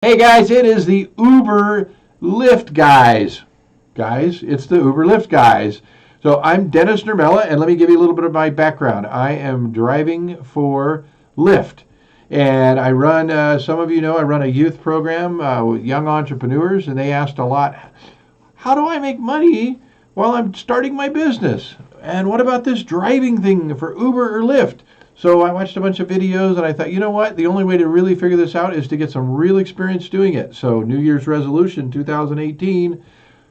Hey guys, it is the Uber Lyft guys. Guys, it's the Uber Lyft guys. So I'm Denis Nurmela, and let me give you a little bit of my background. I am driving for Lyft, and I run, some of you know, I run a youth program with young entrepreneurs, and they asked a lot, how do I make money while I'm starting my business? And what about this driving thing for Uber or Lyft? So I watched a bunch of videos and I thought, you know what? The only way to really figure this out is to get some real experience doing it. So New Year's resolution 2018,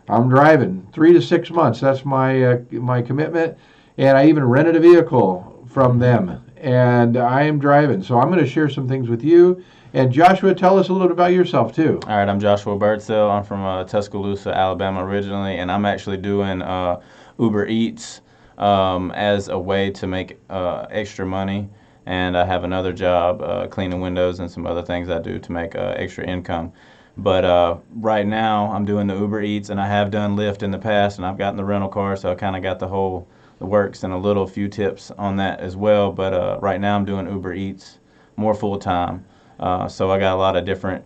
I'm driving 3 to 6 months. That's my commitment. And I even rented a vehicle from them, and I am driving. So I'm going to share some things with you. And Joshua, tell us a little bit about yourself too. All right, I'm Joshua Birdsell. I'm from Tuscaloosa, Alabama originally, and I'm actually doing Uber Eats as a way to make extra money. And I have another job cleaning windows and some other things I do to make extra income. But right now, I'm doing the Uber Eats, and I have done Lyft in the past, and I've gotten the rental car, so I kind of got the works and a few tips on that as well. But right now, I'm doing Uber Eats more full time. So I got a lot of different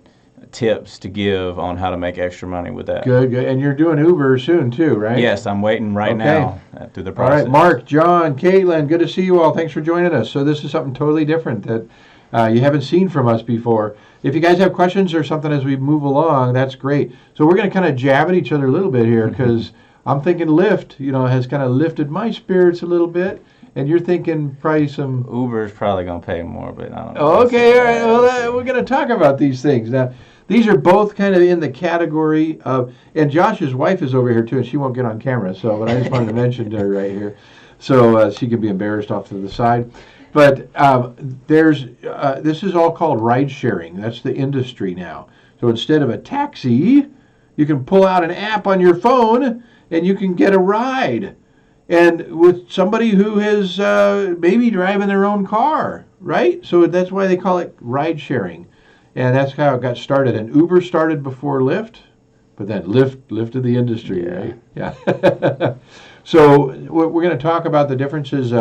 tips to give on how to make extra money with that. Good, good. And you're doing Uber soon too, right? Yes, I'm waiting right Okay. now through the All process. right, Mark, John, Caitlin, good to see you all. Thanks for joining us. So this is something totally different that you haven't seen from us before. If you guys have questions or something as we move along, that's great. So we're going to kind of jab at each other a little bit here because I'm thinking Lyft, has kind of lifted my spirits a little bit, and you're thinking probably some. Uber's probably going to pay more, but I don't know. Oh, okay, all right. Well, We'll see. we're going to talk about these things now. These are both kind of in the category of, and Josh's wife is over here too, and she won't get on camera. So, but I just wanted to mention to her right here, so she can be embarrassed off to the side. But this is all called ride sharing. That's the industry now. So instead of a taxi, you can pull out an app on your phone and you can get a ride, and with somebody who is maybe driving their own car, right? So that's why they call it ride sharing, and that's how it got started. And Uber started before Lyft, but then Lyft lifted the industry, right? Yeah. So we're going to talk about the differences.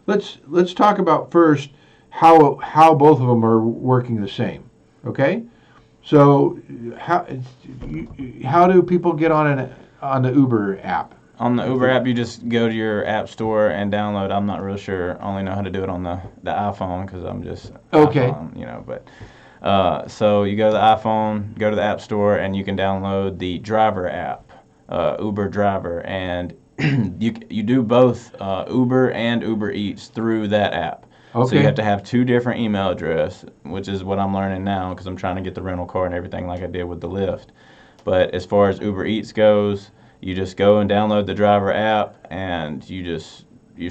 Let's talk about first how both of them are working the same. Okay. So how do people get on the Uber app? On the Uber app, you just go to your app store and download. I'm not real sure. I only know how to do it on the iPhone because I'm just Okay. iPhone, But so you go to the iPhone, go to the app store, and you can download the driver app, Uber Driver, and you do both Uber and Uber Eats through that app. So Okay. you have to have two different email addresses, which is what I'm learning now because I'm trying to get the rental car and everything like I did with the Lyft. But as far as Uber Eats goes, you just go and download the driver app, and you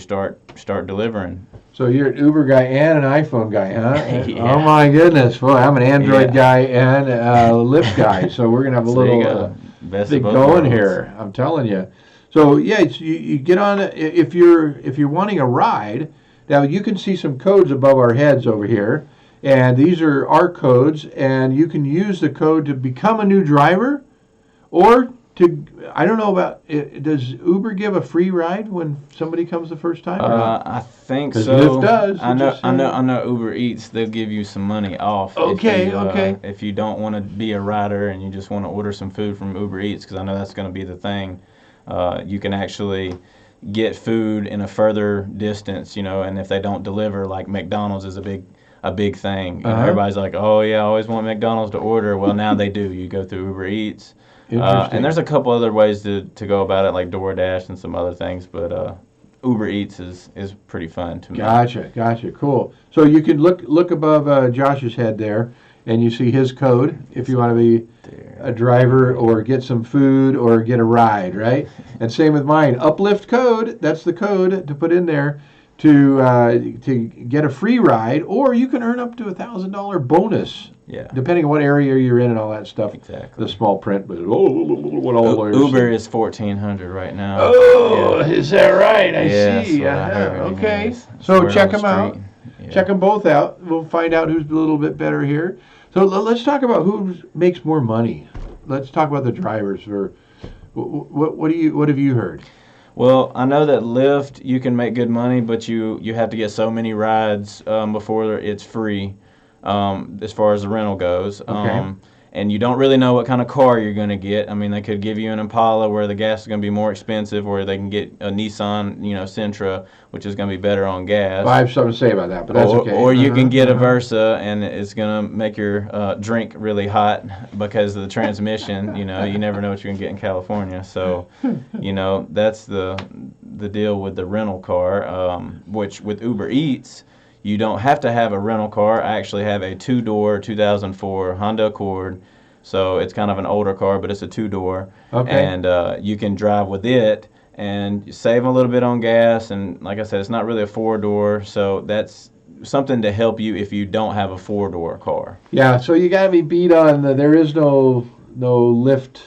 start delivering. So you're an Uber guy and an iPhone guy, huh? Yeah. Oh my goodness! Boy, I'm an Android Yeah. guy and a Lyft guy, so we're gonna have a So there you little go. Best thing of both going worlds. here. I'm telling you. So yeah, you get on if you're wanting a ride. Now you can see some codes above our heads over here, and these are our codes, and you can use the code to become a new driver, or to I don't know about does Uber give a free ride when somebody comes the first time? Or not? I think 'Cause so. Lyft does, I it know, just I know, said. I know. Uber Eats, they'll give you some money off. Okay, okay. If you don't want to be a rider and you just want to order some food from Uber Eats, because I know that's going to be the thing. You can actually get food in a further distance, and if they don't deliver, like McDonald's is a big thing. Everybody's like, oh yeah, I always want McDonald's to order. Well, now they do. You go through Uber Eats. Interesting. And there's a couple other ways to go about it, like DoorDash and some other things, but Uber Eats is pretty fun to me. Gotcha. Cool. So you can look above Josh's head there, and you see his code if you want to be a driver or get some food or get a ride, right? And same with mine. Uplift code. That's the code to put in there to get a free ride, or you can earn up to $1,000 bonus. Yeah. Depending on what area you're in and all that stuff. Exactly. The small print, but what all lawyers Uber say. is 1,400 right now. Oh, Yeah. is that right? I Yeah, see. that's what I heard Okay. anyways. So Word check on the them out. street. Yeah. Check them both out. We'll find out who's a little bit better here. So let's talk about who makes more money. Let's talk about the drivers. What have you heard? Well, I know that Lyft, you can make good money, but you have to get so many rides before it's free. as far as the rental goes. Okay. And you don't really know what kind of car you're going to get. I mean, they could give you an Impala where the gas is going to be more expensive, or they can get a Nissan, Sentra, which is going to be better on gas. Well, I have something to say about that, but that's okay. Or you can get a Versa, and it's going to make your drink really hot because of the transmission. You never know what you're going to get in California. So, that's the deal with the rental car, which with Uber Eats, you don't have to have a rental car. I actually have a two-door 2004 Honda Accord. So it's kind of an older car, but it's a two-door. Okay. And you can drive with it and save a little bit on gas. And like I said, it's not really a four-door. So that's something to help you if you don't have a four-door car. Yeah, so you got to be beat on there is no Lyft.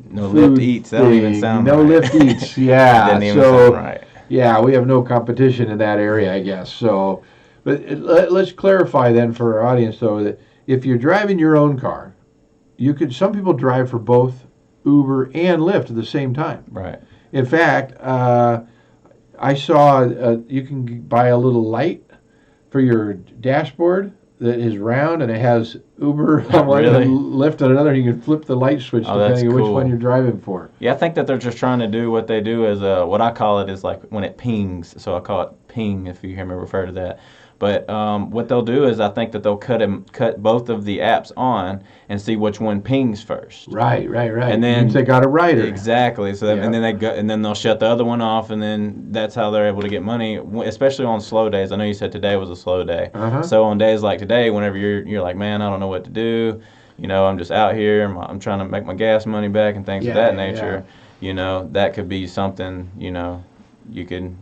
No Lyft Eats. That don't even sound right. No Lyft Eats. Yeah. Doesn't even sound right. Yeah, we have no competition in that area, I guess. So, but let's clarify then for our audience, though, that if you're driving your own car, some people drive for both Uber and Lyft at the same time. Right. In fact, I saw you can buy a little light for your dashboard that is round and it has Uber on one Really? and Lyft on another. You can flip the light switch depending on which one you're driving for. Yeah, I think that they're just trying to do what they do is what I call it is like when it pings. So I call it ping if you hear me refer to that. But what they'll do is I think that they'll cut both of the apps on and see which one pings first. Right. And then means they got a rider. Exactly. So and then they'll shut the other one off, and then that's how they're able to get money, especially on slow days. I know you said today was a slow day. Uh-huh. So on days like today, whenever you're like, man, I don't know what to do. I'm just out here. I'm trying to make my gas money back and things of that nature. Yeah. That could be something. You can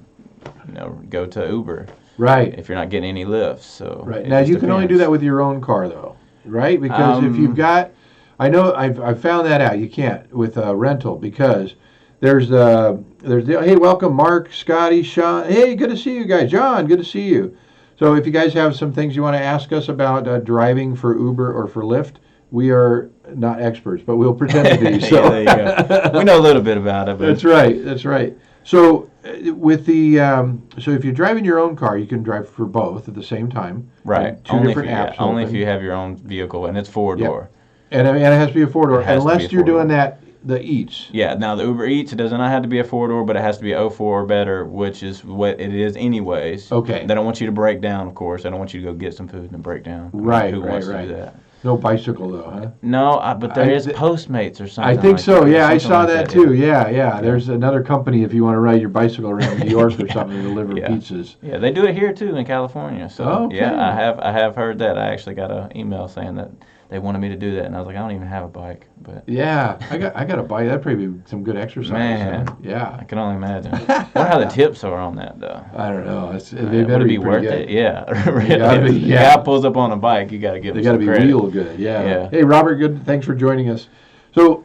go to Uber. Right. If you're not getting any lifts. So right. Now you can only do that with your own car though, right? Because if you've got, I know I've found that out. You can't with a rental because there's hey, welcome Mark, Scotty, Sean. Hey, good to see you guys. John, good to see you. So if you guys have some things you want to ask us about driving for Uber or for Lyft, we are not experts, but we'll pretend to be. So there you go. We know a little bit about it. But That's right. So with the so if you're driving your own car, you can drive for both at the same time. Right. Two different apps. Only if you have your own vehicle and it's four-door. Yep. And it has to be a four-door unless you're doing the Eats. Yeah. Now the Uber Eats, it does not have to be a four-door, but it has to be 04 or better, which is what it is anyways. Okay. They don't want you to break down, of course. They don't want you to go get some food and break down. Right. Who wants to do that? No bicycle though, huh? No, but there is Postmates or something. I think like so. that. Yeah, I saw Like that too. Yeah. There's another company if you want to ride your bicycle around New York or something and deliver pizzas. Yeah, they do it here too in California. So okay. yeah, I have heard that. I actually got an email saying that they wanted me to do that, and I was like, I don't even have a bike. But yeah, I got a bike. That'd probably be some good exercise. Man, huh? Yeah. I can only imagine. I wonder how the tips are on that though. I don't know. They better Would it be worth good. it? Yeah. Gotta be, The guy pulls up on a bike, you got to give him some credit. They got to be real good. Yeah. Yeah. Hey, Robert, good. Thanks for joining us. So,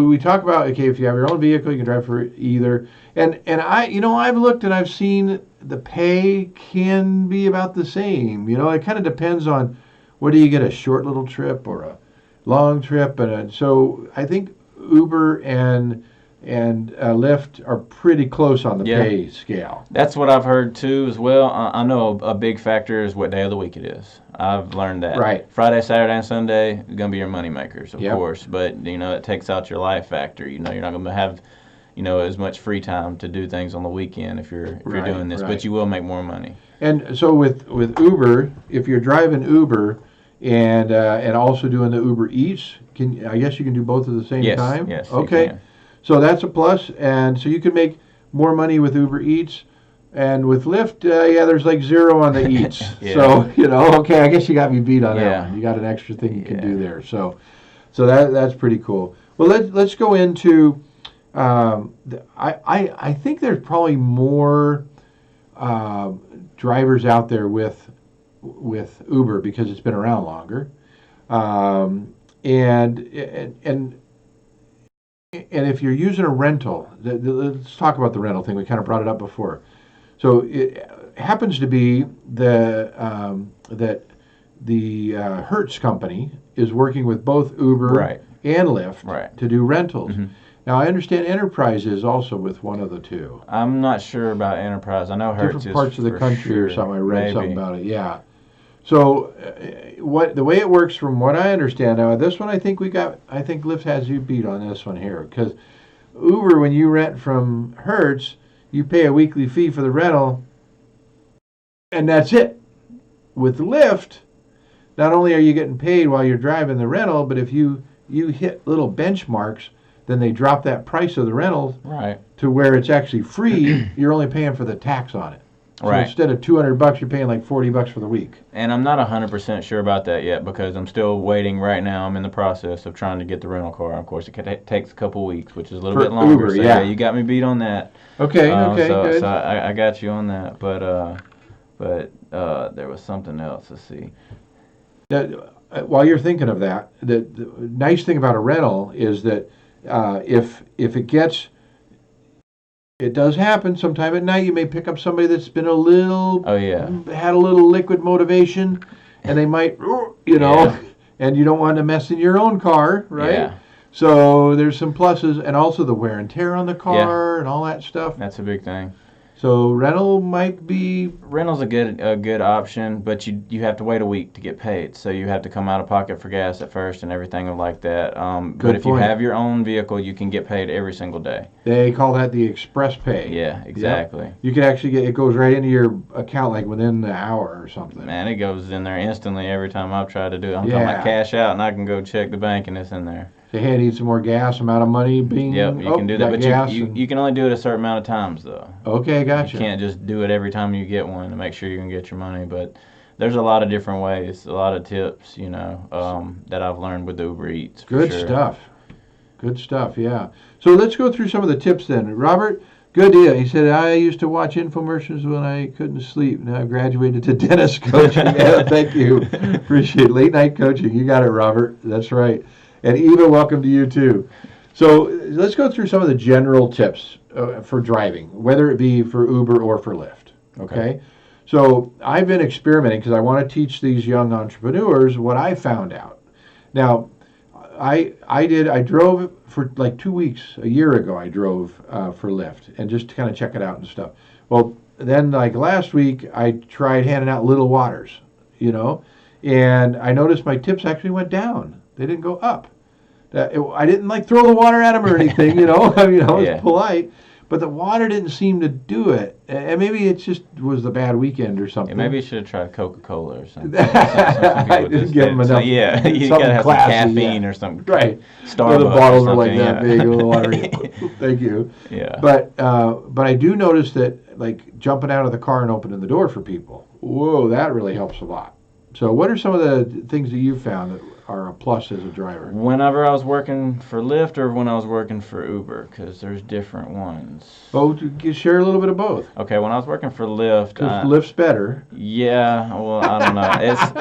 we talk about if you have your own vehicle, you can drive for either. And I've looked and I've seen the pay can be about the same. It kind of depends on whether you get a short little trip or a long trip, and so I think Uber and Lyft are pretty close on the pay scale. That's what I've heard too as well. I know a big factor is what day of the week it is. I've learned that. Right. Friday, Saturday, and Sunday are going to be your money makers, of Yep. course. But, it takes out your life factor. You're not going to have, as much free time to do things on the weekend if you're doing this. Right. But you will make more money. And so with Uber, if you're driving Uber and also doing the Uber Eats, I guess you can do both at the same time? Yes. Okay. You can. So that's a plus, and so you can make more money with Uber Eats. And with Lyft, there's like zero on the Eats. Yeah. So, okay, I guess you got me beat on that Yeah. one. You got an extra thing you can do there. So that's pretty cool. Well, let's go into. I think there's probably more drivers out there with Uber because it's been around longer, and if you're using a rental, let's talk about the rental thing. We kind of brought it up before. So it happens to be that the Hertz company is working with both Uber and Lyft to do rentals. Mm-hmm. Now, I understand Enterprise is also with one of the two. I'm not sure about Enterprise. I know Hertz different parts of the country sure. or something. I read Maybe. something about it. Yeah. So, what the way it works, from what I understand now, this one I think Lyft has you beat on this one here, because Uber, when you rent from Hertz, you pay a weekly fee for the rental, and that's it. With Lyft, not only are you getting paid while you're driving the rental, but if you hit little benchmarks, then they drop that price of the rental Right. to where it's actually free. You're only paying for the tax on it. So Right. instead of $200, you're paying like $40 for the week. And I'm not 100% sure about that yet because I'm still waiting right now. I'm in the process of trying to get the rental car. Of course, it takes a couple weeks, which is a little For bit longer. Uber, so yeah. you got me beat on that. Okay, okay, good. So I got you on that. But there was something else. Let's see. While you're thinking of that, the nice thing about a rental is that if it does happen sometime at night, you may pick up somebody that's been a little, Oh, yeah. had a little liquid motivation, and they might, Yeah. and you don't want to mess in your own car, right? Yeah. So there's some pluses, and also the wear and tear on the car and all that stuff. That's a big thing. So rental might be. Rental's a good option, but you have to wait a week to get paid. So you have to come out of pocket for gas at first and everything like that. But if you point. have your own vehicle, you can get paid every single day. They call that the express pay. Yeah, exactly. Yep. You can actually it goes right into your account like within the hour or something. Man, it goes in there instantly every time I've tried to do it. I'm talking Yeah. about cash out, and I can go check the bank, and it's in there. Say, hey, I need some more gas. I'm out of money. Bing. Yep, you can do that, got but gas you can only do it a certain amount of times, though. Okay, gotcha. You can't just do it every time you get one to make sure you can get your money. But there's a lot of different ways, a lot of tips, that I've learned with Uber Eats. For Good sure. stuff. Good stuff, yeah. So let's go through some of the tips then. Robert, good deal. He said, I used to watch infomercials when I couldn't sleep. Now I've graduated to dentist coaching. Yeah, thank you. Appreciate it. Late night coaching. You got it, Robert. That's right. And Eva, welcome to you too. So let's go through some of the general tips for driving, whether it be for Uber or for Lyft. Okay? So I've been experimenting because I want to teach these young entrepreneurs what I found out. Now, I drove for like 2 weeks, a year ago, I drove for Lyft and just to kind of check it out and stuff. Well, then like last week, I tried handing out little waters, and I noticed my tips actually went down. They didn't go up. I didn't like throw the water at them or anything, I was polite, but the water didn't seem to do it. And maybe it just was the bad weekend or something. Yeah, maybe you should have tried Coca-Cola or something. I didn't give them enough. So, yeah, you something gotta have classy, some caffeine or something. Right. Starbucks. The bottles or are like something, that big. The water. Thank you. Yeah. But I do notice that like jumping out of the car and opening the door for people. Whoa, that really helps a lot. So what are some of the things that you found that are a plus as a driver? Whenever I was working for Lyft or when I was working for Uber, because there's different ones. Oh, share a little bit of both. Okay, when I was working for Lyft. Because Lyft's better. Yeah, well, I don't know.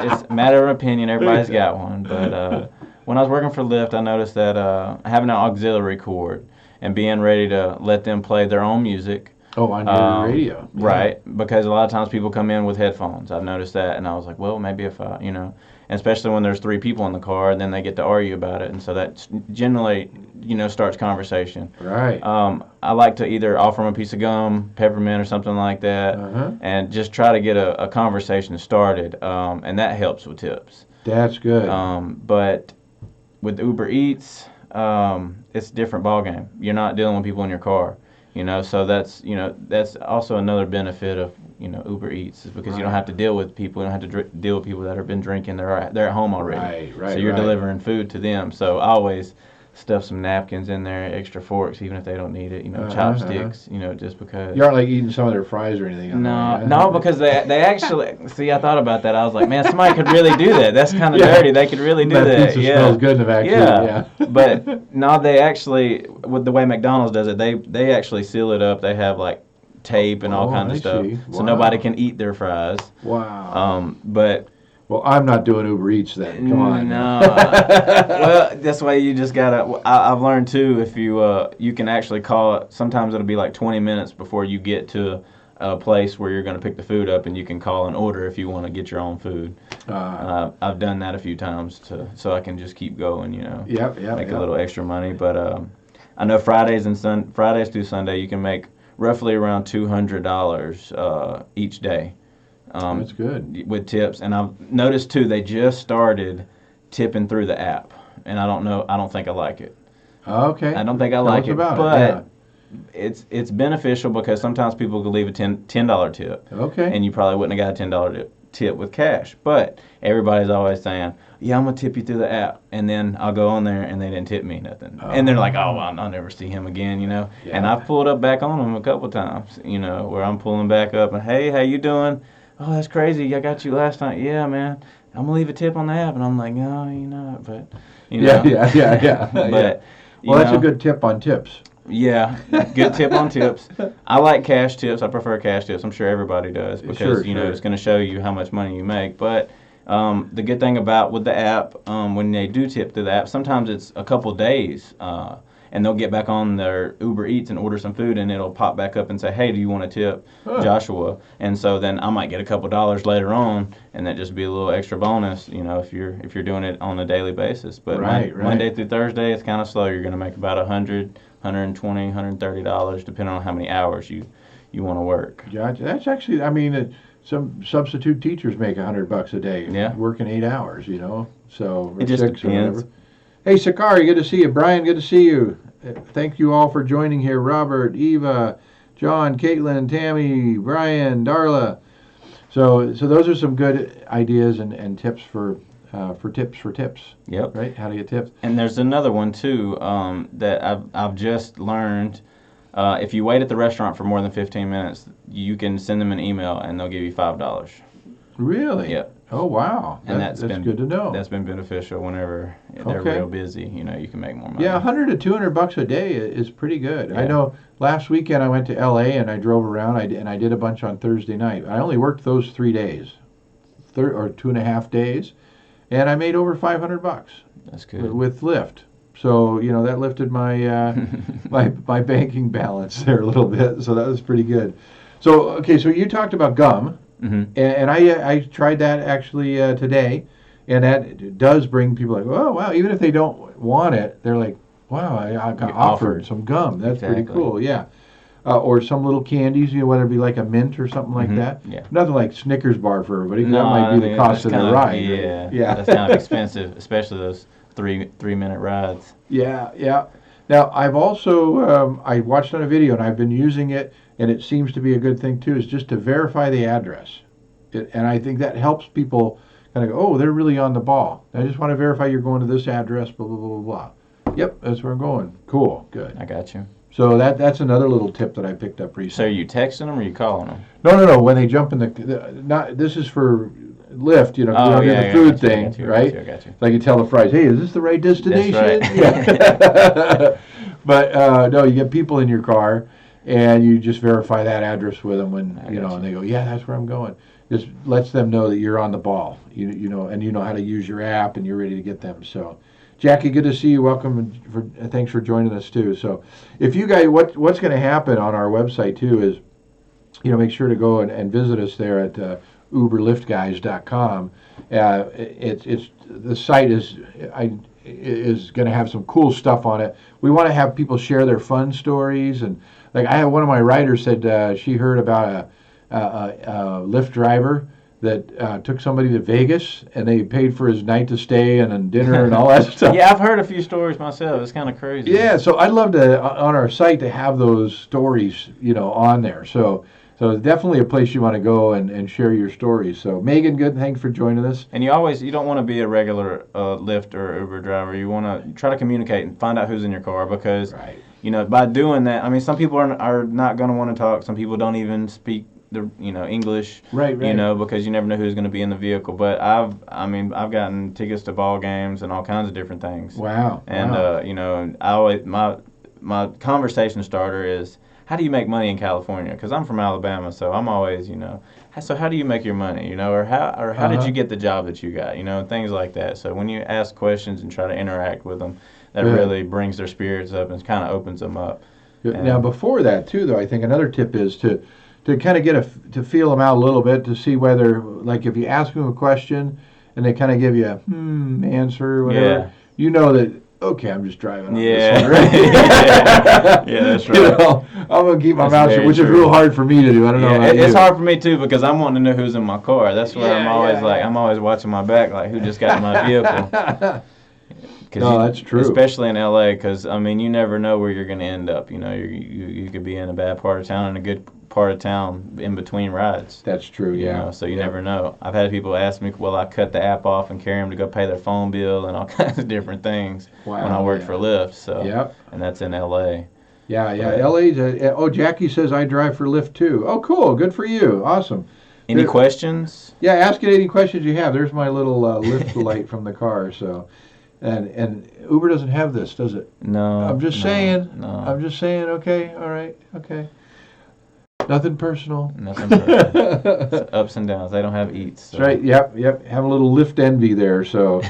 It's a matter of opinion. Everybody's got one. But when I was working for Lyft, I noticed that having an auxiliary cord and being ready to let them play their own music. Oh, on your radio. Yeah. Right, because a lot of times people come in with headphones. I've noticed that, and I was like, well, maybe if I, and especially when there's 3 people in the car, then they get to argue about it, and so that generally, starts conversation. Right. I like to either offer them a piece of gum, peppermint, or something like that, and just try to get a conversation started, and that helps with tips. That's good. But with Uber Eats, it's a different ballgame. You're not dealing with people in your car. So that's also another benefit of Uber Eats is because you don't have to deal with people. You don't have to deal with people that have been drinking. They're at home already. Right. So you're delivering food to them. So I always stuff some napkins in there, extra forks, even if they don't need it. Chopsticks. Just because. You aren't like eating some of their fries or anything. No, because they actually see. I thought about that. I was like, man, somebody could really do that. That's kind of dirty. They could really do that. Pizza smells good in the vacuum. Yeah. But no, they actually, with the way McDonald's does it, they actually seal it up. They have like tape and all kinds of stuff, so nobody can eat their fries. Wow. But. Well, I'm not doing Uber Eats then. Come on. No. Well, this way you just gotta. I've learned too. If you can actually call it. Sometimes it'll be like 20 minutes before you get to a place where you're gonna pick the food up, and you can call an order if you want to get your own food. I've done that a few times so I can just keep going. Yep. Make a little extra money, but I know Fridays through Sunday you can make roughly around $200 each day. That's good. with tips. And I've noticed too, they just started tipping through the app, and I don't think I like it. Okay. I don't think I Tell like us it, about but it's beneficial because sometimes people could leave a $10 tip, Okay. and you probably wouldn't have got a $10 tip with cash. But everybody's always saying, "Yeah, I'm gonna tip you through the app," and then I'll go on there and they didn't tip me nothing, and they're like, "Oh, well, I'll never see him again," you know. Yeah. And I've pulled up back on them a couple times, you know, where I'm pulling back up and, "Hey, how you doing? Oh, that's crazy. I got you last night. Yeah, man. I'm gonna leave a tip on the app," and I'm like, "No, you're not," but you know. Yeah. But Well, that's know, a good tip on tips. yeah, good tip on tips. I like cash tips. I prefer cash tips. I'm sure everybody does because you know it's going to show you how much money you make. But the good thing about with the app, when they do tip through the app, sometimes it's a couple days, and they'll get back on their Uber Eats and order some food, and it'll pop back up and say, "Hey, do you want to tip Joshua?" And so then I might get a couple dollars later on, and that just be a little extra bonus, you know, if you're doing it on a daily basis. But Monday through Thursday, it's kind of slow. You're going to make about $120, $130, depending on how many hours you want to work. Gotcha. That's actually, I mean, some substitute teachers make $100 a day, working 8 hours, you know. So it just depends. Or whatever. Hey, Sakari, good to see you. Brian, good to see you. Thank you all for joining here. Robert, Eva, John, Caitlin, Tammy, Brian, Darla. So those are some good ideas and tips for tips. Yep. Right? How to get tips. And there's another one too that I've just learned. If you wait at the restaurant for more than 15 minutes, you can send them an email and they'll give you $5. Really? Yep. Oh wow. And that's good to know. That's been beneficial whenever they're real busy. You know, you can make more money. Yeah, $100 to $200 a day is pretty good. Yeah. I know. Last weekend I went to L.A. and I drove around. I did a bunch on Thursday night. I only worked those 3 days, or 2.5 days, and I made over $500. That's good. With Lyft. So you know that lifted my my banking balance there a little bit. So that was pretty good. So okay, so you talked about gum. Mm-hmm. And I tried that actually today, and that does bring people like, oh wow, even if they don't want it, they're like, wow, I got offered some gum. That's pretty cool, yeah. Or some little candies, you know, whether it be like a mint or something like that. Yeah. Nothing like Snickers bar for everybody. No, that might be the cost of the ride. Yeah, right? Yeah. That's kind of expensive, especially those three-minute rides. Yeah. Now I've also I watched on a video and I've been using it. And it seems to be a good thing too, is just to verify the address. And I think that helps people kind of go, oh, they're really on the ball. I just want to verify you're going to this address, blah, blah, blah, blah. Yep, that's where I'm going. Cool, good. I got you. So that's another little tip that I picked up recently. So are you texting them or are you calling them? No. When they jump in this is for Lyft, you know, the food thing, right? I got you. Like you tell the fries, hey, is this the right destination? That's right. Yeah. But no, you get people in your car. And you just verify that address with them when and they go, yeah, that's where I'm going. Just lets them know that you're on the ball. You know, and you know how to use your app, and you're ready to get them. So, Jackie, good to see you. Welcome, and thanks for joining us too. So, if you guys, what's going to happen on our website too is, make sure to go and visit us there at uberlyftguys.com. It's the site is going to have some cool stuff on it. We want to have people share their fun stories and. Like I had one of my writers said she heard about a Lyft driver that took somebody to Vegas and they paid for his night to stay and dinner and all that stuff. Yeah, I've heard a few stories myself. It's kind of crazy. Yeah, so I'd love to on our site to have those stories, on there. So definitely a place you want to go and share your stories. So Megan, good, thanks for joining us. And you don't want to be a regular Lyft or Uber driver. You want to try to communicate and find out who's in your car because. Right. By doing that, I mean, some people are not going to want to talk. Some people don't even speak English. Right. Because you never know who's going to be in the vehicle. But I've gotten tickets to ball games and all kinds of different things. Wow. And I always my conversation starter is, how do you make money in California? Because I'm from Alabama, so I'm always so how do you make your money? Or how did you get the job that you got? And things like that. So when you ask questions and try to interact with them. That really brings their spirits up and kind of opens them up. Now, before that, too, though, I think another tip is to kind of to feel them out a little bit to see whether, like, if you ask them a question and they kind of give you a answer or whatever, you know that, okay, I'm just driving on Yeah. this one, right? Yeah, that's right. You know, I'm going to keep my That's mouth shut, very which is true. real hard for me to do. I don't know Yeah, about it's you. hard for me too because I'm wanting to know who's in my car. That's where I'm Yeah, always yeah, like, yeah. I'm always watching my back, like who just got in my vehicle. No, that's true. Especially in LA, because I mean, you never know where you're going to end up. You know, you could be in a bad part of town and a good part of town in between rides. That's true, You yeah. know, so you Yeah. never know. I've had people ask me, will I cut the app off and carry them to go pay their phone bill and all kinds of different things when I Wow, worked yeah. for Lyft. So, Yep. and that's in LA. Yeah, But LA's. Oh, Jackie says I drive for Lyft too. Oh, cool. Good for you. Awesome. any There- questions? Yeah, ask it any questions you have. There's my little Lyft light from the car. So, and Uber doesn't have this, does it? No. I'm just no, saying. No. I'm just saying. Okay. All right. Okay. Nothing personal. Nothing personal. It's ups and downs. They don't have eats. So. That's right. Yep. Have a little Lyft envy there. So,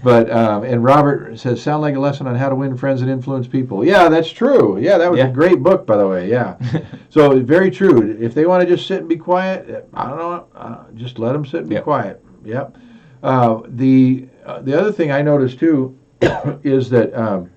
but and Robert says, sound like a lesson on how to win friends and influence people. Yeah, that's true. Yeah, that was Yeah. a great book, by the way. Yeah. So very true. If they want to just sit and be quiet, I don't know. Just let them sit and be Yep. quiet. Yep. The other thing I noticed too is that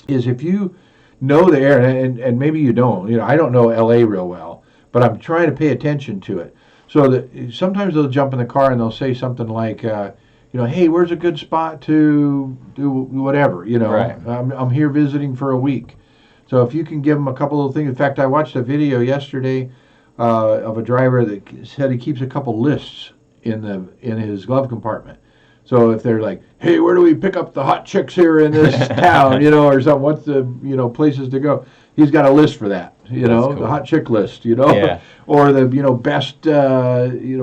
is if you know the area, and maybe you don't. You know, I don't know LA real well, but I'm trying to pay attention to it. So that sometimes they'll jump in the car and they'll say something like, hey, where's a good spot to do whatever? You know, Right. I'm here visiting for a week. So if you can give them a couple of things. In fact, I watched a video yesterday of a driver that said he keeps a couple lists in his glove compartment. So if they're like, hey, where do we pick up the hot chicks here in this town, or something, what's the, places to go? He's got a list for that, Cool. the hot chick list, Yeah. or the,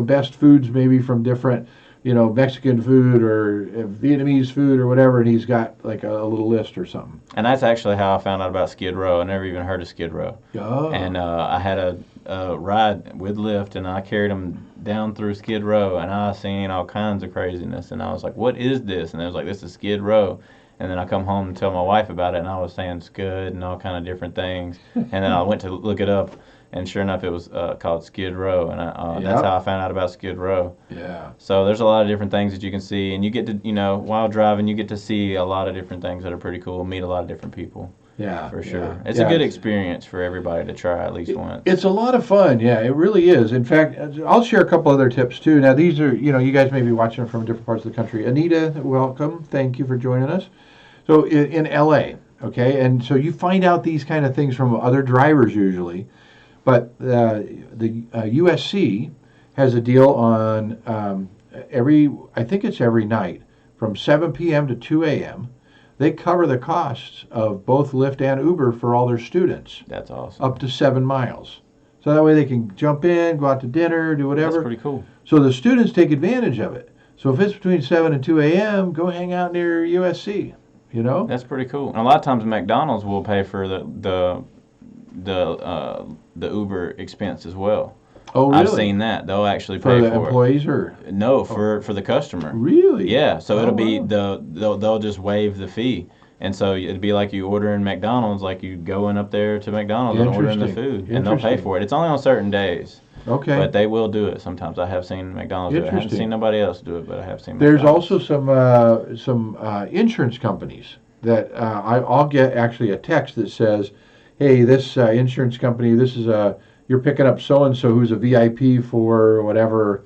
best foods maybe from different, Mexican food or Vietnamese food or whatever, and he's got like a little list or something. And that's actually how I found out about Skid Row. I never even heard of Skid Row. Oh. And I had a ride with Lyft, and I carried them down through Skid Row, and I seen all kinds of craziness. And I was like, what is this? And they was like, this is Skid Row. And then I come home and tell my wife about it, and I was saying Scud and all kind of different things. And then I went to look it up, and sure enough, it was called Skid Row. And that's how I found out about Skid Row. Yeah. So there's a lot of different things that you can see, and you get to, while driving, you get to see a lot of different things that are pretty cool, meet a lot of different people. Yeah. For sure. Yeah. It's a good experience for everybody to try at least once. It's a lot of fun. Yeah, it really is. In fact, I'll share a couple other tips too. Now, these are, you guys may be watching from different parts of the country. Anita, welcome. Thank you for joining us. So in LA, okay, and so you find out these kind of things from other drivers usually, but the USC has a deal on I think it's every night from 7 p.m. to 2 a.m. They cover the costs of both Lyft and Uber for all their students. That's awesome. Up to 7 miles. So that way they can jump in, go out to dinner, do whatever. That's pretty cool. So the students take advantage of it. So if it's between 7 and 2 a.m., go hang out near USC, That's pretty cool. And a lot of times McDonald's will pay for the Uber expense as well. Oh, really? I've seen that. They'll actually For pay the for employees or? it. No, for the customer. Really? Yeah, so it'll be wow. they'll just waive the fee. And so it'd be like you ordering McDonald's, like you going up there to McDonald's and ordering the food, and they'll pay Interesting. for it. It's only on certain days, Okay. but they will do it sometimes. I have seen McDonald's do it. I haven't Interesting. seen nobody else do it, but I have seen There's McDonald's. also some insurance companies that I'll get actually a text that says, hey, this insurance company, this is you're picking up so-and-so who's a VIP for whatever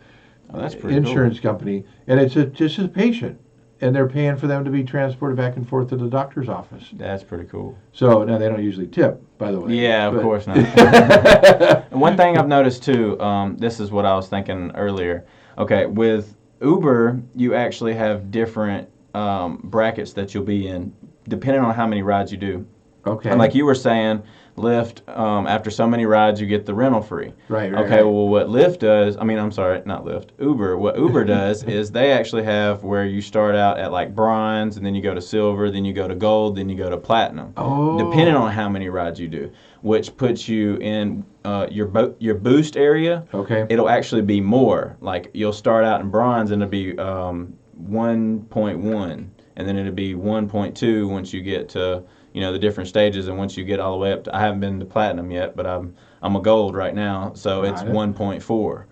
that's pretty insurance company, and it's just a patient, and they're paying for them to be transported back and forth to the doctor's office. That's pretty cool. So now they don't usually tip, by the way. Yeah, of but- course not. And one thing I've noticed too, this is what I was thinking earlier. Okay, with Uber, you actually have different brackets that you'll be in, depending on how many rides you do. Okay. And like you were saying, Lyft, after so many rides, you get the rental free. Right. Okay, well, what Lyft does, I'm sorry, not Lyft, Uber. What Uber does is they actually have where you start out at like bronze, and then you go to silver, then you go to gold, then you go to platinum. Oh. Depending on how many rides you do, which puts you in your boost area. Okay. It'll actually be more. Like you'll start out in bronze, and it'll be 1.1, and then it'll be 1.2 once you get to the different stages, and once you get all the way up to, I haven't been to platinum yet, but I'm a gold right now, so it's 1.4,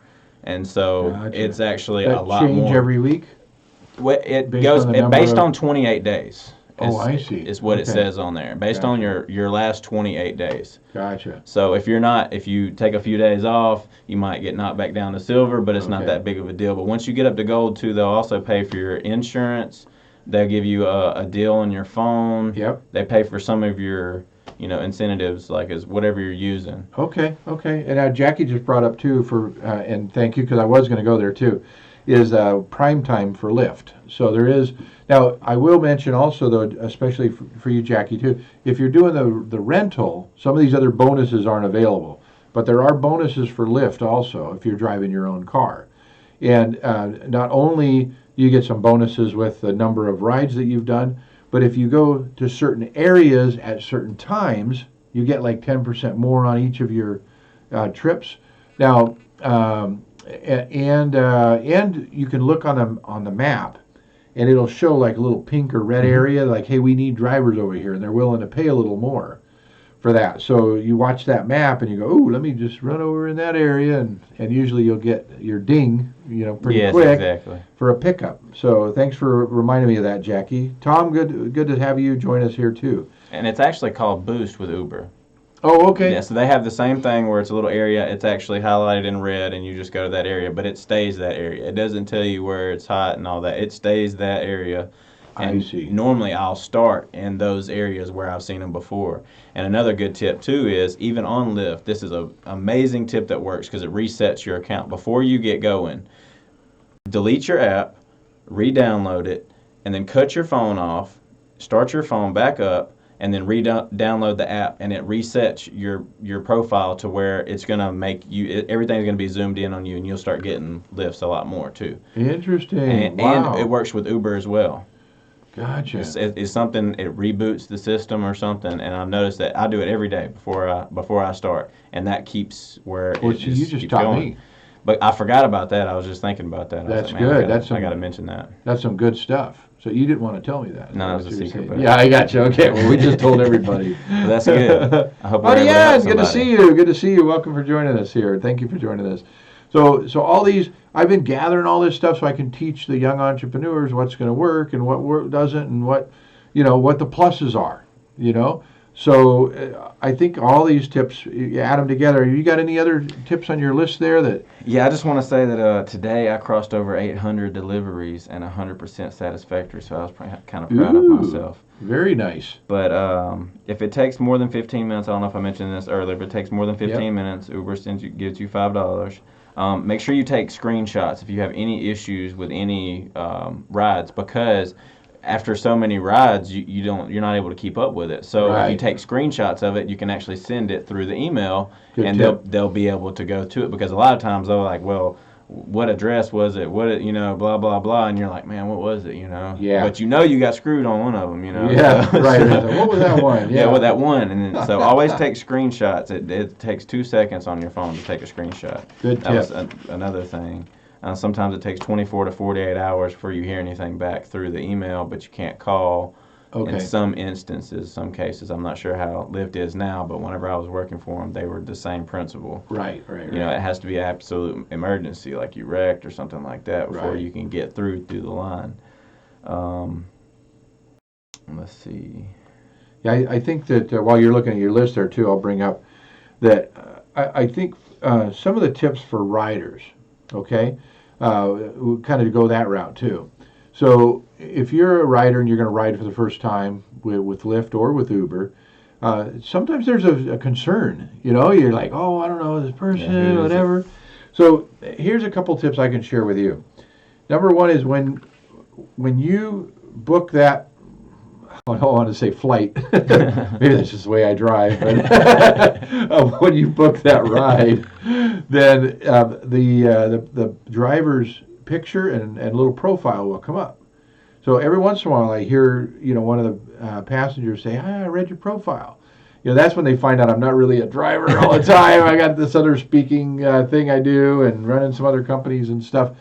and so Gotcha. it's actually That a lot change more. every week? It based goes on the number based of- on 28 days. Oh, I see. Is what it Okay. says on there, based on your last 28 days. Gotcha. So if you take a few days off, you might get knocked back down to silver, but it's not Okay. that big of a deal. But once you get up to gold too, they'll also pay for your insurance. They'll give you a deal on your phone. Yep. They pay for some of your, incentives, like as whatever you're using. Okay. And now Jackie just brought up too and thank you because I was going to go there too, is prime time for Lyft. So there is now. I will mention also though, especially for you, Jackie too. If you're doing the rental, some of these other bonuses aren't available, but there are bonuses for Lyft also if you're driving your own car. And not only do you get some bonuses with the number of rides that you've done, but if you go to certain areas at certain times, you get like 10% more on each of your trips. Now, and you can look on the map, and it'll show like a little pink or red area, like, hey, we need drivers over here, and they're willing to pay a little more for that. So you watch that map and you go, oh, let me just run over in that area, and usually you'll get your ding, pretty quick Exactly. for a pickup. So thanks for reminding me of that, Jackie. Tom, good to have you join us here too. And it's actually called Boost with Uber. Oh, okay. Yeah, so they have the same thing where it's a little area. It's actually highlighted in red, and you just go to that area, but it stays that area. It doesn't tell you where it's hot and all that. It stays that area. And I see. normally I'll start in those areas where I've seen them before. And another good tip too is even on Lyft, this is an amazing tip that works because it resets your account. Before you get going, delete your app, re-download it, and then cut your phone off, start your phone back up, and then re-download the app, and it resets your profile to where it's going to make you, everything's going to be zoomed in on you, and you'll start getting lifts a lot more too. Interesting. And it works with Uber as well. Gotcha. It's something, it reboots the system or something, and I've noticed that I do it every day before I start, and that keeps where Well, it you just keeps taught going. me. But I forgot about that. I was just thinking about that. That's I was like, good. I got to mention that. That's some good stuff. So you didn't want to tell me that. No, it was a secret. But Yeah, I got you. Okay, well, we just told everybody. Well, that's good. I hope we're able to yeah, help good to somebody. see you. Good to see you. Welcome for joining us here. Thank you for joining us. So all these, I've been gathering all this stuff so I can teach the young entrepreneurs what's going to work and what doesn't, and what the pluses are. So I think all these tips, you add them together. You got any other tips on your list there that? Yeah, I just want to say that today I crossed over 800 deliveries and 100% satisfactory, so I was kind of proud of myself. Very nice. But if it takes more than 15 minutes, I don't know if I mentioned this earlier, but it takes more than 15 minutes, Uber gives you $5. Make sure you take screenshots if you have any issues with any rides, because after so many rides, you're not able to keep up with it. So if you take screenshots of it, you can actually send it through the email, and they'll be able to go to it, because a lot of times they're like, well, what address was it? Blah blah blah, and you're like, man, what was it? Yeah. But you got screwed on one of them. Yeah. Right. What was that one? Yeah. Well, that one, and then, so always take screenshots. It takes 2 seconds on your phone to take a screenshot. Good tip. That was another thing. Sometimes it takes 24 to 48 hours before you hear anything back through the email, but you can't call. Okay. In some instances, some cases, I'm not sure how Lyft is now, but whenever I was working for them, they were the same principle. Right. It has to be an absolute emergency, like you wrecked or something like that, before you can get through the line. Let's see. Yeah, I think that while you're looking at your list there too, I'll bring up that I think some of the tips for riders, okay, we kind of go that route too. So if you're a rider and you're going to ride for the first time with Lyft or with Uber, sometimes there's a concern. You're like, oh, I don't know this person, whatever. So here's a couple tips I can share with you. Number one is when you book that, I don't want to say flight. Maybe that's just the way I drive. But when you book that ride, then the driver's picture and little profile will come up. So every once in a while, I hear one of the passengers say, "Hi, I read your profile." That's when they find out I'm not really a driver all the time. I got this other speaking thing I do and running some other companies and stuff.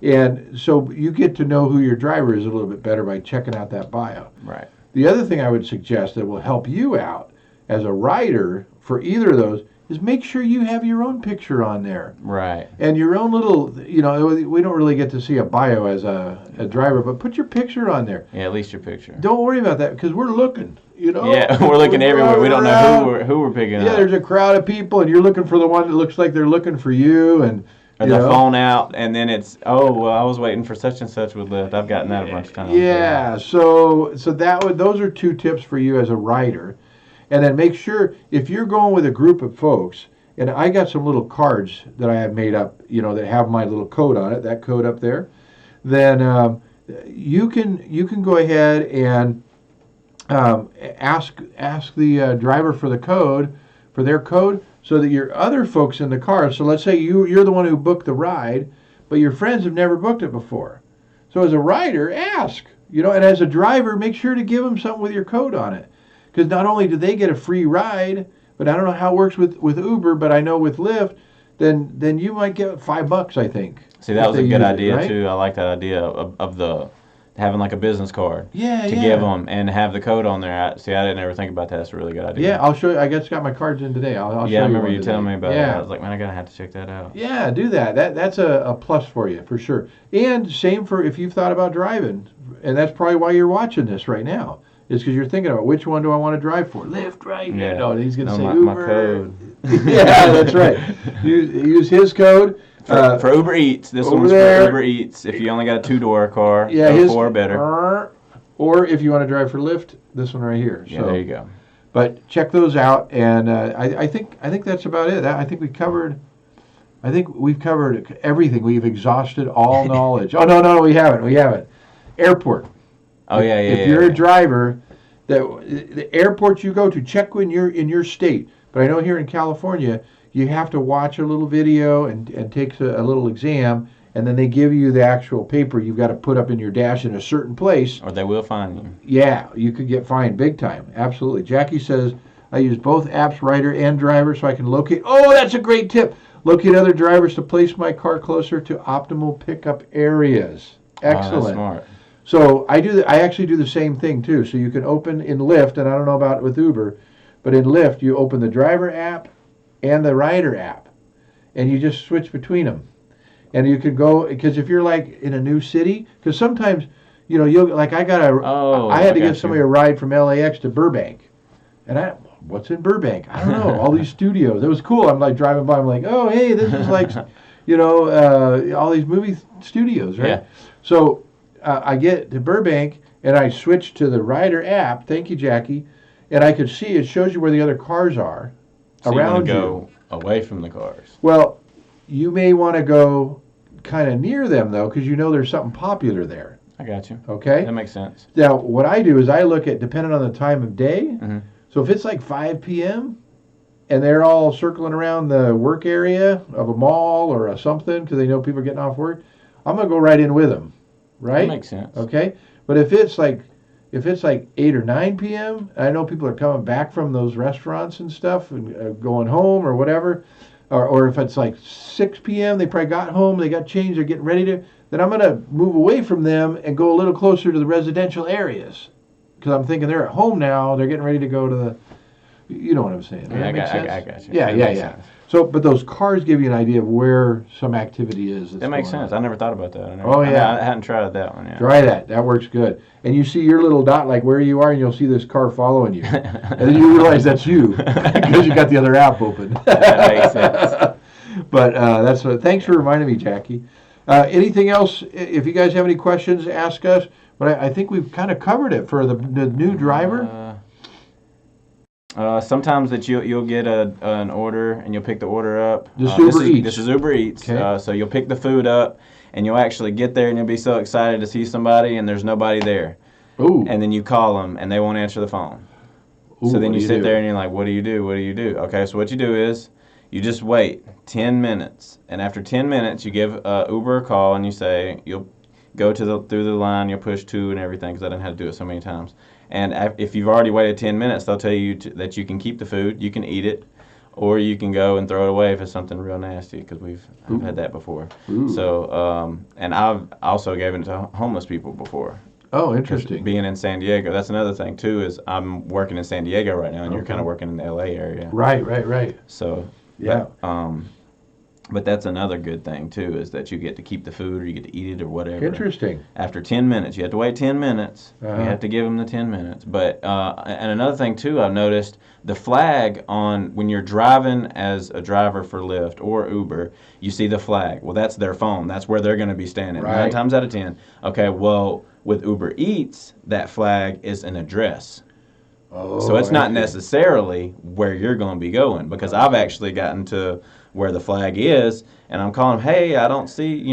And so you get to know who your driver is a little bit better by checking out that bio. Right. The other thing I would suggest that will help you out as a rider for either of those is make sure you have your own picture on there. Right. And your own little, we don't really get to see a bio as a driver, but put your picture on there. Yeah, at least your picture. Don't worry about that because we're looking, Yeah, we're looking everywhere. We don't know who we're picking up. Yeah, there's a crowd of people, and you're looking for the one that looks like they're looking for you, and or the phone out, and then it's, oh, well, I was waiting for such and such with Lyft. I've gotten that a bunch of times. Yeah, so those are 2 tips for you as a rider. And then make sure, if you're going with a group of folks, and I got some little cards that I have made up, that have my little code on it, that code up there, then you can go ahead and ask the driver for their code, so that your other folks in the car, so let's say you're the one who booked the ride, but your friends have never booked it before. So as a rider, ask, and as a driver, make sure to give them something with your code on it. Because not only do they get a free ride, but I don't know how it works with Uber, but I know with Lyft, then you might get $5, I think. See, that was a good idea, right? Too. I like that idea of the having like a business card to give them and have the code on there. I didn't ever think about that. That's a really good idea. Yeah, I'll show you. I just got my cards in today. I'll show you. I remember you telling me about it. Yeah. I was like, man, I gotta have to check that out. Yeah, do that. That's a plus for you for sure. And same for if you've thought about driving, and that's probably why you're watching this right now. Is because you're thinking about which one do I want to drive for? Lyft, right? Yeah. No, he's going to say my, Uber. My code. Yeah, that's right. Use his code. For Uber Eats, this one's for Uber Eats. If you only got a 2-door car, go 4 or better. Or if you want to drive for Lyft, this one right here. Yeah, there you go. But check those out, and I think that's about it. I think we've covered everything. We've exhausted all knowledge. Oh no, we haven't. Airport. Oh yeah. If you're a driver, the airports you go to, check when you're in your state. But I know here in California, you have to watch a little video and take a little exam, and then they give you the actual paper you've got to put up in your dash in a certain place. Or they will fine you. Yeah, you could get fined big time. Absolutely. Jackie says, I use both apps, Rider and Driver, so I can locate. Oh, that's a great tip. Locate other drivers to place my car closer to optimal pickup areas. Excellent. Oh, that's smart. So I actually do the same thing too. So you can open in Lyft, and I don't know about it with Uber, but in Lyft you open the driver app and the rider app, and you just switch between them. And you can go, because if you're like in a new city, because sometimes you'll like I had to give somebody a ride from LAX to Burbank, and what's in Burbank? I don't know. All these studios. It was cool. I'm like driving by. I'm like, oh hey, this is like all these movie studios, right? Yeah. So. I get to Burbank, and I switch to the Rider app. Thank you, Jackie. And I could see it shows you where the other cars are around you. You want to go away from the cars. Well, you may want to go kind of near them, though, because there's something popular there. I got you. Okay? That makes sense. Now, what I do is I look at, depending on the time of day, mm-hmm. So if it's like 5 p.m., and they're all circling around the work area of a mall or something because they know people are getting off work, I'm going to go right in with them. Right? That makes sense. Okay, but if it's like 8 or 9 p.m., I know people are coming back from those restaurants and stuff and going home or whatever, or if it's like 6 p.m., they probably got home, they got changed, they're getting ready to. Then I'm gonna move away from them and go a little closer to the residential areas because I'm thinking they're at home now, they're getting ready to go to the. You know what I'm saying? Yeah, I got you. Yeah. Sense. So, but those cars give you an idea of where some activity is. That makes sense. I never thought about that. I hadn't tried that one yet. Try that. That works good. And you see your little dot like where you are, and you'll see this car following you. And then you realize that's you because you got the other app open. That makes sense. But thanks for reminding me, Jackie. Anything else? If you guys have any questions, ask us. But I think we've kind of covered it for the new driver. Sometimes that you'll get an order and you'll pick the order up. This is Uber Eats. Okay. So you'll pick the food up and you'll actually get there and you'll be so excited to see somebody and there's nobody there. Ooh. And then you call them and they won't answer the phone. Ooh, so then you sit there and you're like, what do you do? What do you do? Okay, so what you do is you just wait 10 minutes. And after 10 minutes, you give Uber a call and you say, you'll go through the line, you'll push 2 and everything because I didn't have to do it so many times. And if you've already waited 10 minutes, they'll tell you that you can keep the food, you can eat it, or you can go and throw it away if it's something real nasty, because I've had that before. Ooh. So, and I've also given it to homeless people before. Oh, 'Cause interesting. being in San Diego, that's another thing too. Is I'm working in San Diego right now, and you're Okay. kind of working in the LA area. Right. So Yeah. but that's another good thing too, is that you get to keep the food, or you get to eat it, or whatever. Interesting. After 10 minutes, you have to wait 10 minutes. Uh-huh. You have to give them the 10 minutes. But and another thing too, I've noticed the flag on when you're driving as a driver for Lyft or Uber, you see the flag. Well, that's their phone. That's where they're going to be standing. Right. 9 times out of 10. Okay, well, with Uber Eats, that flag is an address. Oh, So it's I not see. necessarily where you're going to be going, because I've actually gotten to where the flag is, and I'm calling, hey, I don't see you,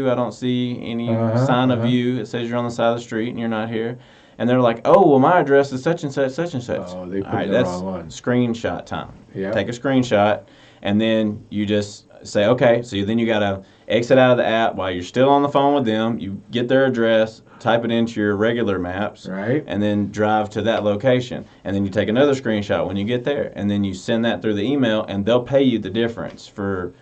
I don't see any sign of you. It says you're on the side of the street and you're not here. And they're like, oh, well, my address is such and such, such and such. Oh, they All put right, the that's wrong one. screenshot time. Yeah. Take a screenshot, and then you just say, okay, so then you got to exit out of the app while you're still on the phone with them. You get their address, type it into your regular maps, Right. and then drive to that location. And then you take another screenshot when you get there, and then you send that through the email, and they'll pay you the difference for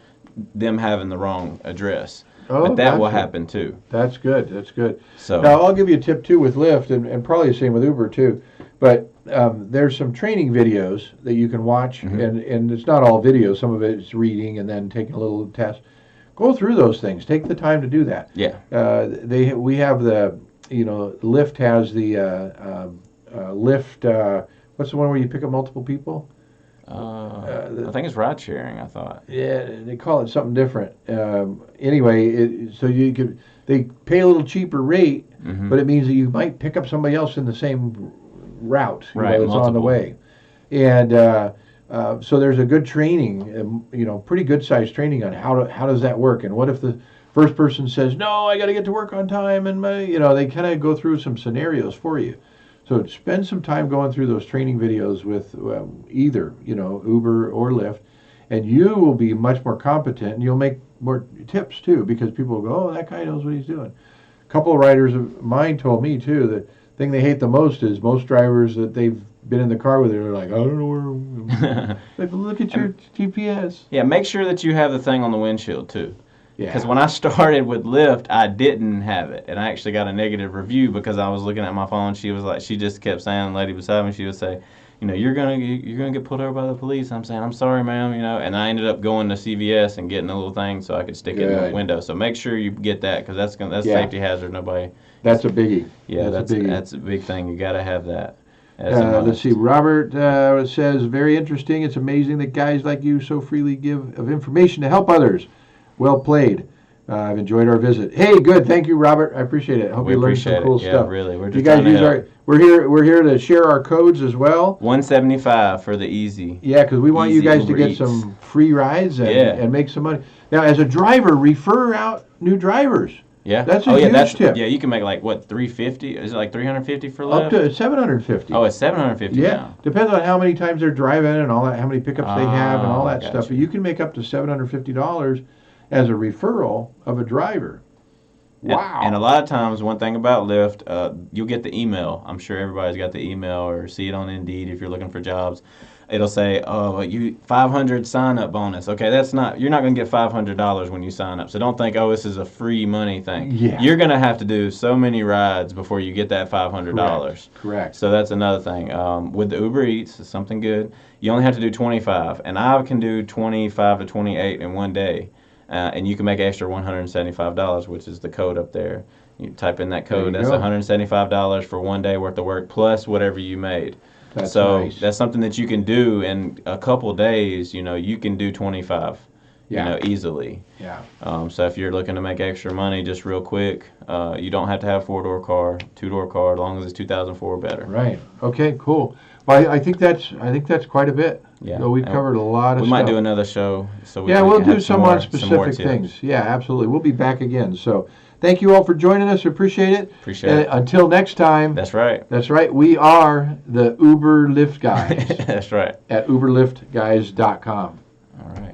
them having the wrong address. Oh, But that will gotcha. happen too. That's good. So Now, I'll give you a tip too with Lyft, and probably the same with Uber too. But there's some training videos that you can watch, and it's not all videos. Some of it is reading and then taking a little test. Go through those things. Take the time to do that. yeah, We have Lyft has the Lyft. What's the one where you pick up multiple people? I think it's ride sharing. I thought. Yeah, they call it something different. Anyway, so they pay a little cheaper rate, but it means that you might pick up somebody else in the same route, Right, that's on the multiple. way. And so there's a good training, pretty good sized training on how does that work, and what if the first person says, no, I got to get to work on time, and they kind of go through some scenarios for you. So spend some time going through those training videos with either, Uber or Lyft, and you will be much more competent, and you'll make more tips too, because people will go, oh, that guy knows what he's doing. A couple of riders of mine told me too, the thing they hate the most is most drivers that they've been in the car with, they're like, I don't know where. Like, look at your GPS. Yeah, make sure that you have the thing on the windshield too. Yeah. Because when I started with Lyft, I didn't have it, and I actually got a negative review because I was looking at my phone. She was like, she just kept saying, the lady beside me, she would say, you're gonna get pulled over by the police. I'm saying, I'm sorry, ma'am, and I ended up going to CVS and getting a little thing so I could stick it in the Good. window. So make sure you get that, because that's a Yeah. safety hazard. Nobody. That's a biggie. Yeah, That's a biggie. that's a big thing. You got to have that. As a Let's must. see. Robert says, very interesting. It's amazing that guys like you so freely give of information to help others. Well played. I've enjoyed our visit. Hey, good. Thank you, Robert. I appreciate it. I hope We you learned appreciate some cool it. Yeah, stuff. really. We're You just guys trying to use help. we're here to share our codes as well. 175 for the easy. Yeah, because we want you Easy guys to Uber get Eats. some free rides and, Yeah. and make some money. Now, as a driver, refer out new drivers. Yeah. That's a huge tip. Yeah, you can make like what, 350? Is it like 350 for Lyft? Up to 750. Oh, it's 750 Yeah, now. depends on how many times they're driving and all that, how many pickups they have and all that gotcha. stuff. But you can make up to $750 as a referral of a driver. Wow. And a lot of times, one thing about Lyft, you'll get the email. I'm sure everybody's got the email or see it on Indeed if you're looking for jobs. It'll say, oh, you 500 sign up bonus. Okay, you're not going to get $500 when you sign up. So don't think, oh, this is a free money thing. Yeah. You're going to have to do so many rides before you get that $500. Correct. So that's another thing. With the Uber Eats, it's something good. You only have to do 25, and I can do 25 to 28 in one day. And you can make extra $175, which is the code up there. You type in that There you code. That's go. $175 for one day worth of work plus whatever you made. That's so nice. that's something that you can do in a couple days. You can do 25. Yeah. Easily. Yeah. So if you're looking to make extra money just real quick, you don't have to have a 4-door car, 2-door car, as long as it's 2004 or better. Right. Okay. Cool. Well, I think that's quite a bit. Yeah. So we've And covered a lot of We stuff. might do another show. So we Yeah, can we'll have do some some more- on some more specific tips. things. Yeah, absolutely. We'll be back again. So thank you all for joining us. Appreciate it. Appreciate it. Until next time. That's right. That's right. We are the Uber Lyft guys That's right. at uberlyftguys.com. All right.